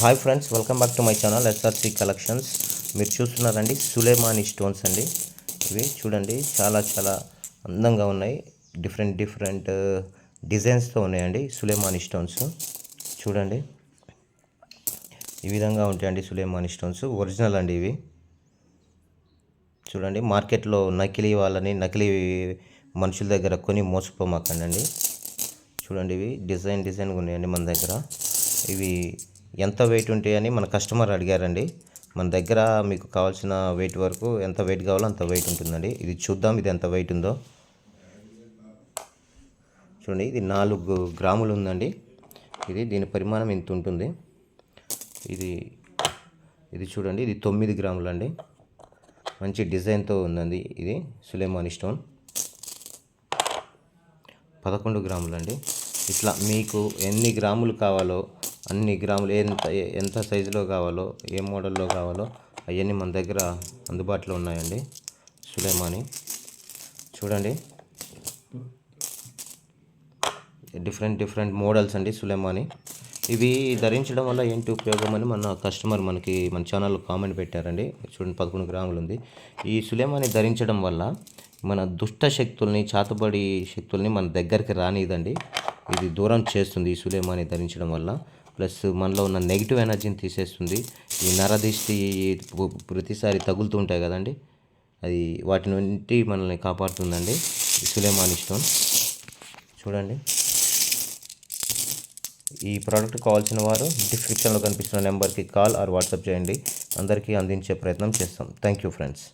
Hi friends, welcome back to my channel SRC collections. మీరు చూస్తున్నారండి Sulemani stones అండి. ఇవి చూడండి, చాలా చాలా అందంగా ఉన్నాయి. డిఫరెంట్ డిజైన్స్తో ఉన్నాయండి సులేమాని స్టోన్స్. చూడండి, ఈ విధంగా ఉంటాయండి సులేమాని స్టోన్స్. ఒరిజినల్ అండి ఇవి. చూడండి, మార్కెట్లో నకిలీ నకిలీ మనుషుల దగ్గర కొని మోసపోమాకండి. చూడండి, ఇవి డిజైన్గా ఉన్నాయండి మన దగ్గర. ఇవి ఎంత వెయిట్ ఉంటాయని మన కస్టమర్ అడిగారండి. మన దగ్గర మీకు కావాల్సిన వెయిట్ వరకు ఎంత వెయిట్ కావాలో అంత వెయిట్ ఉంటుందండి. ఇది చూద్దాం, ఇది ఎంత వెయిట్ ఉందో. చూడండి, ఇది 4 గ్రాములు ఉందండి. దీని పరిమాణం ఇంత ఉంటుంది. ఇది చూడండి, ఇది 9 గ్రాములు అండి. మంచి డిజైన్తో ఉందండి. ఇది సులేమాని స్టోన్ 11 గ్రాములు అండి. ఇట్లా మీకు ఎన్ని గ్రాములు కావాలో అన్ని గ్రాములు, ఎంత సైజులో కావాలో, ఏ మోడల్లో కావాలో అవన్నీ మన దగ్గర అందుబాటులో ఉన్నాయండి. సులేమాని చూడండి, డిఫరెంట్ మోడల్స్ అండి సులేమాని. ఇవి ధరించడం వల్ల ఏంటి ఉపయోగం అని మన కస్టమర్ మన ఛానల్లో కామెంట్ పెట్టారండి. చూడండి, 11 గ్రాములు ఉంది. ఈ సులేమాని ధరించడం వల్ల మన దుష్ట శక్తుల్ని, చాతబడి శక్తుల్ని మన దగ్గరికి రానిదండి. ఇది దూరం చేస్తుంది ఈ సులేమాని ధరించడం వల్ల. ప్లస్ మనలో ఉన్న నెగిటివ్ ఎనర్జీని తీసేస్తుంది. ఈ నరదిష్టి ప్రతిసారి తగులుతూ ఉంటాయి కదండి, అది వాటి నుండి మనల్ని కాపాడుతుందండి ఈ సులేమాని స్టోన్. చూడండి, ఈ ప్రోడక్ట్ కావాల్సిన వారు డిస్క్రిప్షన్లో కనిపిస్తున్న నెంబర్కి కాల్ ఆర్ వాట్సాప్ చేయండి. అందరికీ అందించే ప్రయత్నం చేస్తాం. Thank you friends.